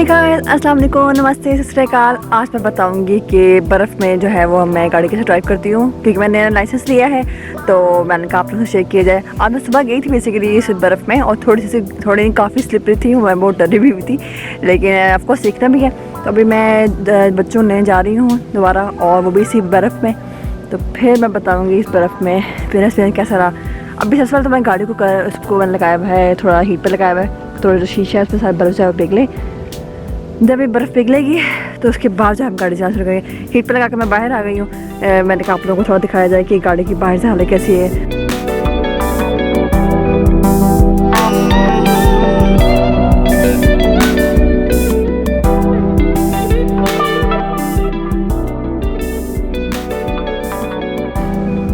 Hey guys, अस्सलाम वालेकुम, नमस्ते, सत श्री अकाल। आज मैं बताऊंगी कि बर्फ़ में जो है वो मैं गाड़ी कैसे ड्राइव करती हूँ, क्योंकि मैंने लाइसेंस लिया है तो मैंने कहा आप लोगों से शेयर किया जाए। आज मैं सुबह गई थी बेसिकली इस बर्फ़ में और थोड़ी काफ़ी स्लिपरी थी, मैं बहुत डरी भी हुई थी, लेकिन ऑफकोर्स सीखना भी है। तो अभी मैं बच्चों ने जा रही हूँ दोबारा, और वो भी इसी बर्फ़ में। तो फिर मैं बताऊँगी इस बर्फ़ में फिर एक्सपीरियंस कैसा रहा। अभी सबसे पहले तो मैं गाड़ी को उसको मैंने लगाया हुआ है, थोड़ा हीट पर लगाया हुआ है, थोड़ा जो शीशा है उसमें सारी बर्फ़ जो है पिघले। जब ये बर्फ़ पिघलेगी तो उसके बाद जो हम गाड़ी चलाना शुरू करेंगे। हीट पर लगा के मैं बाहर आ गई हूँ। मैंने कहा आप लोगों को थोड़ा दिखाया जाए कि गाड़ी की बाहर से हालत कैसी है।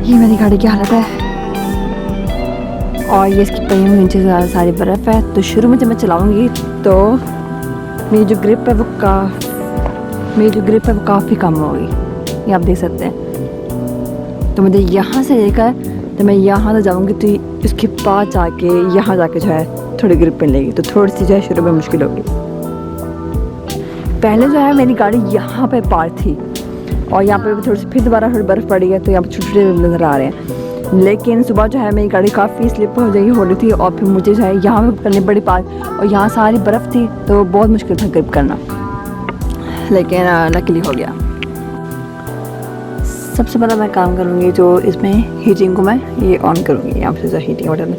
ये मेरी गाड़ी की हालत है और ये इसकी पहियों में नीचे सारी बर्फ़ है। तो शुरू में जब मैं चलाऊँगी तो मेरी जो ग्रिप है वो काफ़ी कम होगी, ये आप देख सकते हैं। तो मुझे यहाँ से लेकर जब मैं यहाँ तक जाऊँगी तो इसके पास जाके यहाँ जाके जो है थोड़ी ग्रिप मिलेगी, तो थोड़ी सी जो है शुरू में मुश्किल होगी। पहले जो है मेरी गाड़ी यहाँ पे पार थी और यहाँ पे थोड़ी सी फिर दोबारा थोड़ी बर्फ़ पड़ी है, तो यहाँ पर छोटे छोटे नज़र आ रहे हैं। लेकिन सुबह जो है मेरी गाड़ी काफ़ी स्लिप हो रही थी और फिर मुझे जो है यहाँ पे करनी पड़ी पार, और यहाँ सारी बर्फ़ थी तो बहुत मुश्किल था ग्रिप करना, लेकिन लकीली हो गया। सबसे पहले मैं काम करूँगी जो इसमें हीटिंग को मैं ये ऑन करूँगी, यहाँ से जो हीटिंग बटन है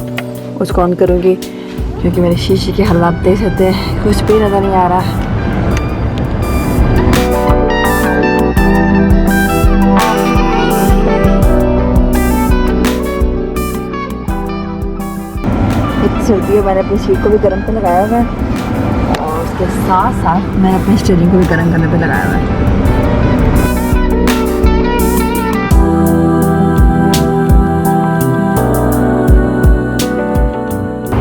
उसको ऑन करूँगी, क्योंकि मेरे शीशे के हालात देख सकते हैं, कुछ भी नज़र नहीं आ रहा। सर्दी है, मैंने अपनी सीट को भी गर्म पे लगाया हुआ है और उसके साथ साथ मैंने अपनी स्टीयरिंग को भी गर्म करने पे लगाया हुआ है।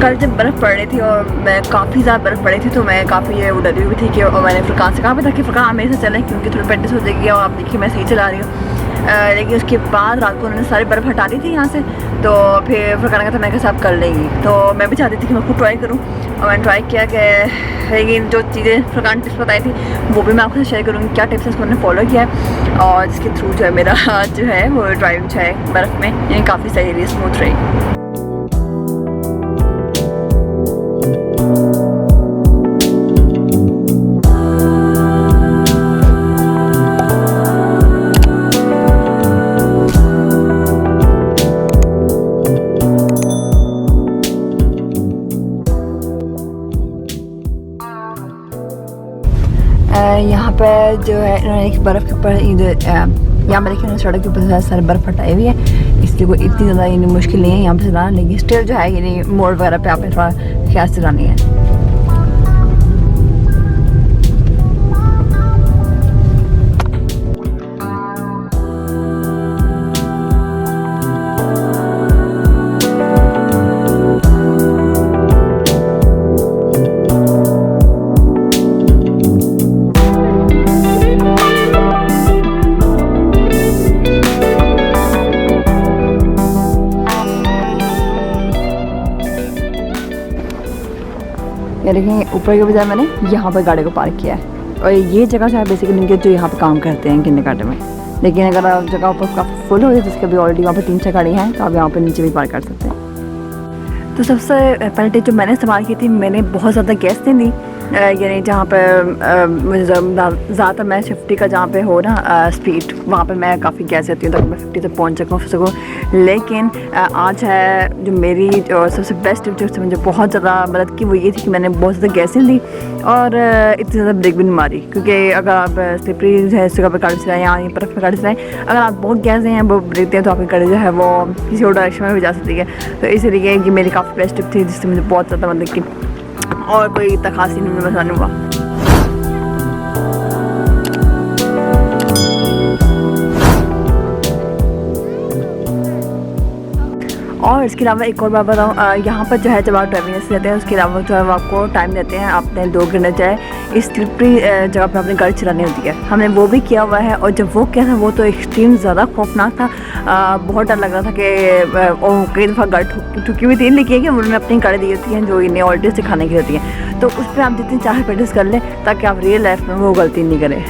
कल जब बर्फ़ पड़ रही थी और मैं काफ़ी ज़्यादा बर्फ़ पड़ी थी तो मैं काफ़ी डरी हुई थी कि, और मैंने फुरकान से कहा भी था कि फुरकान मेरे से चले, क्योंकि थोड़ी प्रैक्टिस हो जाएगी और आप देखिए मैं सही चला रही हूँ। लेकिन उसके बाद रात को उन्होंने सारी बर्फ़ हटा दी थी यहाँ से, तो फिर फुरकान का था मैं कैसे आप कर लेंगी, तो मैं भी चाहती थी कि मैं खुद ट्राई करूँ और मैंने ट्राई किया कि, लेकिन जो चीज़ें फुरकान टिप्स बताई थी वो भी मैं आपके साथ शेयर करूँगी, क्या टिप्स उसको मैंने फॉलो किया है और जिसके थ्रू जो है मेरा जो है वो ड्राइविंग जो है बर्फ़ में ये काफ़ी सही रही, स्मूथ रही। यहाँ पर जो है इन्होंने एक बर्फ़ के ऊपर यहाँ पर देखिए सड़क के ऊपर सारी बर्फ़ हटाई हुई है, इसलिए कोई इतनी ज़्यादा यानी मुश्किल नहीं है यहाँ पर चलाना, लेकिन स्टिल जो है यानी मोड़ वगैरह पे आपने थोड़ा ख्याल से चलानी है। लेकिन ऊपर के बजाय मैंने यहाँ पर गाड़ी को पार्क किया है, और ये जगह जो है बेसिकली उनके जो यहाँ पे काम करते हैं किंडरगार्टन में। लेकिन अगर आप जगह ऊपर काफ़ी फुल हो जाए तो उसके भी ऑलरेडी वहाँ पे 3-6 गाड़ी हैं, तो आप यहाँ पे नीचे भी पार्क कर सकते हैं। तो सबसे पहले टिप जो मैंने इस्तेमाल की थी, मैंने बहुत ज़्यादा गैस नहीं दी, यानी जहाँ पर मुझे ज़्यादातर मैं 50 का जहाँ पे हो ना स्पीड, वहाँ पे मैं काफ़ी गैस देती हूँ ताकि मैं 50 तक पहुँच सकूँ। लेकिन आज है जो मेरी जो सबसे बेस्ट टिप जो मुझे बहुत ज़्यादा मदद की वो ये थी कि मैंने बहुत ज़्यादा गैस नहीं दी और इतनी ज़्यादा ब्रेक भी नहीं मारी, क्योंकि अगर आप स्लिपरी है इस जगह पर गाड़ी चलाएँ या यहीं बर्फ़ पर गाड़ी चलाएँ, अगर आप बहुत गैस दें वो ब्रेक दें तो आपकी गाड़ी जो है वो किसी और डायरेक्शन में भी जा सकती है। तो इसलिए ये मेरी काफ़ी बेस्ट टिप थी जिससे मुझे बहुत ज़्यादा मदद की, और कोई इतना खास ही नहीं मसला हुआ। और इसके अलावा एक और बात बताऊँ, यहाँ पर जो है जब आप ड्राइविंग लाइसेंस लेते हैं उसके अलावा जो है वो आपको टाइम देते हैं, आपने 2 घंटे जो है इस स्लिपरी जगह पर अपनी गाड़ी चलानी होती है। हमने वो भी किया हुआ है और जब वो किया था वो तो एक्सट्रीम ज़्यादा खौफनाक था। बहुत डर लग रहा था कि कई दफ़ा गाड़ी ठुकी हुई थी, लेकिन कि उन्होंने अपनी गाड़ी दी होती हैं जो इन्हें ऑल्टी सिखाने की होती हैं, तो उस पर आप जितनी चाहे प्रैक्टिस कर लें ताकि आप रियल लाइफ में वो गलती नहीं करें।